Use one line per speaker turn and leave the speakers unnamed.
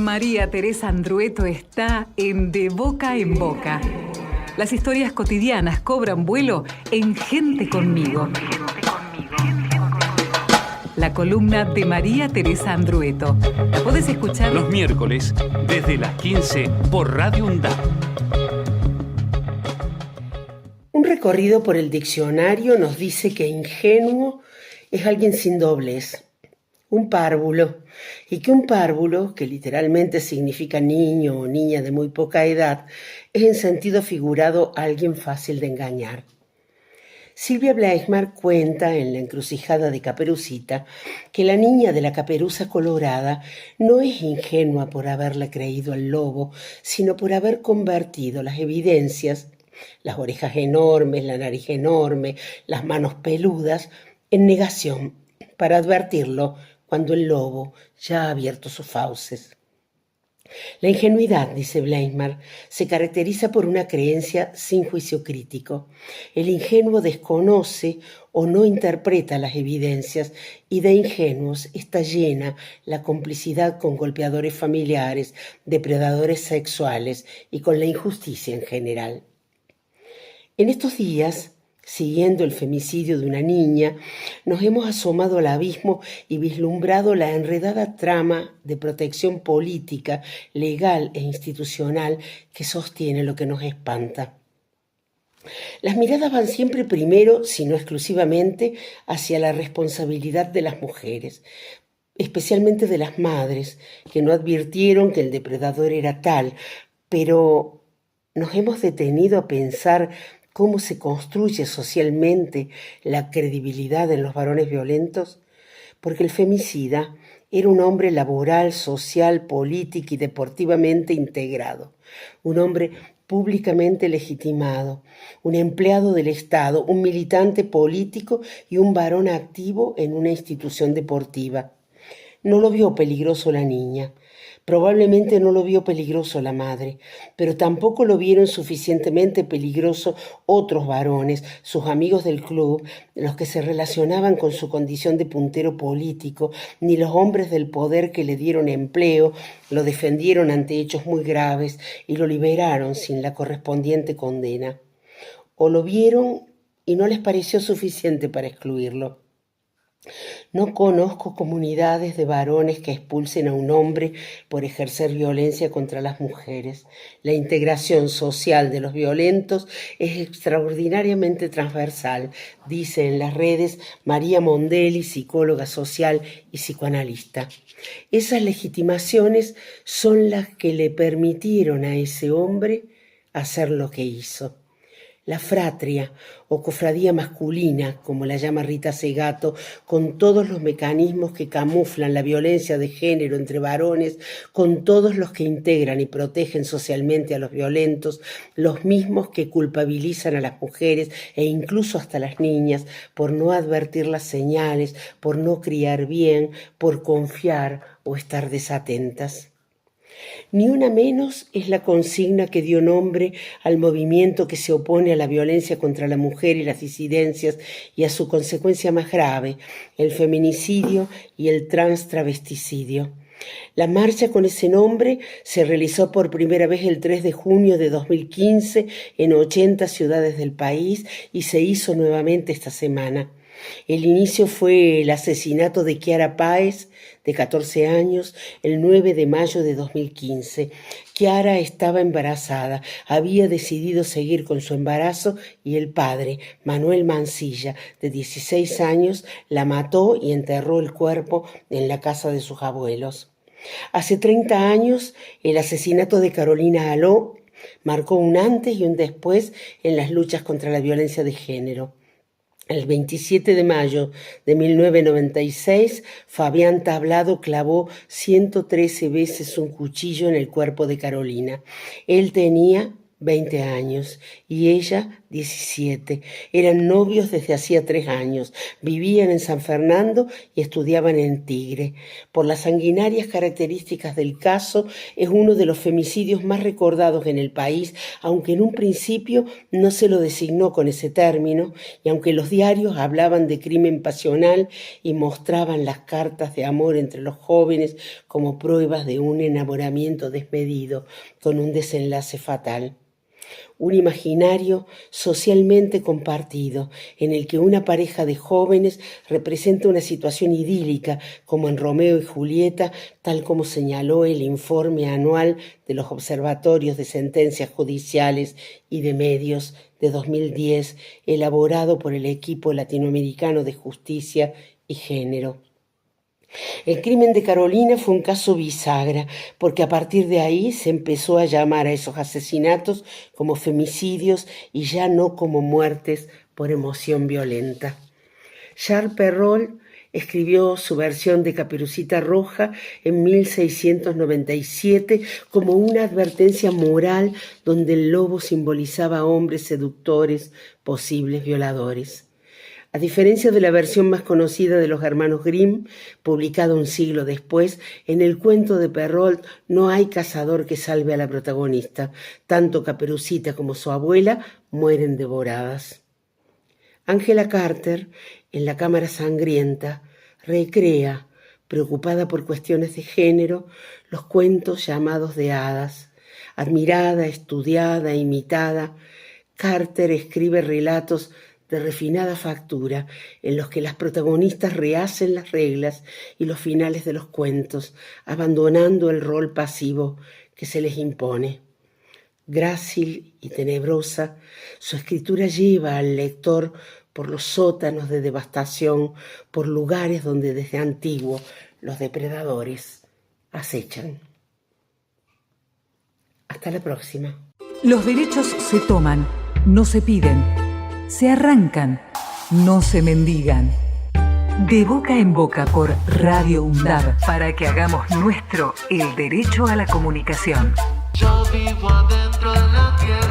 María Teresa Andrueto está en De Boca en Boca. Las historias cotidianas cobran vuelo en Gente Conmigo. La columna de María Teresa Andrueto. La podés escuchar
los miércoles desde las 15 por Radio UNDAP.
Un recorrido por el diccionario nos dice que ingenuo es alguien sin doblez, un párvulo, y que un párvulo, que literalmente significa niño o niña de muy poca edad, es en sentido figurado alguien fácil de engañar. Silvia Bleismer cuenta en La encrucijada de Caperucita que la niña de la caperuza colorada no es ingenua por haberle creído al lobo, sino por haber convertido las evidencias, las orejas enormes, la nariz enorme, las manos peludas, en negación para advertirlo cuando el lobo ya ha abierto sus fauces. La ingenuidad, dice Bleismer, se caracteriza por una creencia sin juicio crítico. El ingenuo desconoce o no interpreta las evidencias y de ingenuos está llena la complicidad con golpeadores familiares, depredadores sexuales y con la injusticia en general. En estos días, siguiendo el femicidio de una niña, nos hemos asomado al abismo y vislumbrado la enredada trama de protección política, legal e institucional que sostiene lo que nos espanta. Las miradas van siempre primero, si no exclusivamente, hacia la responsabilidad de las mujeres, especialmente de las madres, que no advirtieron que el depredador era tal, pero nos hemos detenido a pensar cómo se construye socialmente la credibilidad en los varones violentos, porque el femicida era un hombre laboral, social, político y deportivamente integrado, un hombre públicamente legitimado, un empleado del Estado, un militante político y un varón activo en una institución deportiva. No lo vio peligroso la niña. Probablemente no lo vio peligroso la madre, pero tampoco lo vieron suficientemente peligroso otros varones, sus amigos del club, los que se relacionaban con su condición de puntero político, ni los hombres del poder que le dieron empleo, lo defendieron ante hechos muy graves y lo liberaron sin la correspondiente condena. O lo vieron y no les pareció suficiente para excluirlo. No conozco comunidades de varones que expulsen a un hombre por ejercer violencia contra las mujeres. La integración social de los violentos es extraordinariamente transversal, dice en las redes María Mondelli, psicóloga social y psicoanalista. Esas legitimaciones son las que le permitieron a ese hombre hacer lo que hizo. La fratria, o cofradía masculina, como la llama Rita Segato, con todos los mecanismos que camuflan la violencia de género entre varones, con todos los que integran y protegen socialmente a los violentos, los mismos que culpabilizan a las mujeres e incluso hasta las niñas por no advertir las señales, por no criar bien, por confiar o estar desatentas. Ni una menos es la consigna que dio nombre al movimiento que se opone a la violencia contra la mujer y las disidencias y a su consecuencia más grave, el feminicidio y el transtravesticidio. La marcha con ese nombre se realizó por primera vez el 3 de junio de 2015 en 80 ciudades del país y se hizo nuevamente esta semana. El inicio fue el asesinato de Kiara Páez, de 14 años, el 9 de mayo de 2015. Kiara estaba embarazada, había decidido seguir con su embarazo y el padre, Manuel Mancilla, de 16 años, la mató y enterró el cuerpo en la casa de sus abuelos. Hace 30 años, el asesinato de Carolina Aló marcó un antes y un después en las luchas contra la violencia de género. El 27 de mayo de 1996, Fabián Tablado clavó 113 veces un cuchillo en el cuerpo de Carolina. Él tenía 20 años, y ella 17. Eran novios desde hacía 3 años, vivían en San Fernando y estudiaban en Tigre. Por las sanguinarias características del caso, es uno de los femicidios más recordados en el país, aunque en un principio no se lo designó con ese término, y aunque los diarios hablaban de crimen pasional y mostraban las cartas de amor entre los jóvenes como pruebas de un enamoramiento desmedido, con un desenlace fatal. Un imaginario socialmente compartido, en el que una pareja de jóvenes representa una situación idílica, como en Romeo y Julieta, tal como señaló el informe anual de los observatorios de sentencias judiciales y de medios de 2010, elaborado por el equipo latinoamericano de justicia y género. El crimen de Carolina fue un caso bisagra, porque a partir de ahí se empezó a llamar a esos asesinatos como femicidios y ya no como muertes por emoción violenta. Charles Perrault escribió su versión de Caperucita Roja en 1697 como una advertencia moral donde el lobo simbolizaba a hombres seductores, posibles violadores. A diferencia de la versión más conocida de los hermanos Grimm, publicada un siglo después, en el cuento de Perrault no hay cazador que salve a la protagonista. Tanto Caperucita como su abuela mueren devoradas. Angela Carter, en La Cámara Sangrienta, recrea, preocupada por cuestiones de género, los cuentos llamados de hadas. Admirada, estudiada, imitada, Carter escribe relatos de refinada factura, en los que las protagonistas rehacen las reglas y los finales de los cuentos, abandonando el rol pasivo que se les impone. Grácil y tenebrosa, su escritura lleva al lector por los sótanos de devastación, por lugares donde desde antiguo los depredadores acechan. Hasta la próxima.
Los derechos se toman, no se piden. Se arrancan, no se mendigan. De boca en boca por Radio UNDAB, para que hagamos nuestro el derecho a la comunicación.
Yo vivo adentro de la tierra.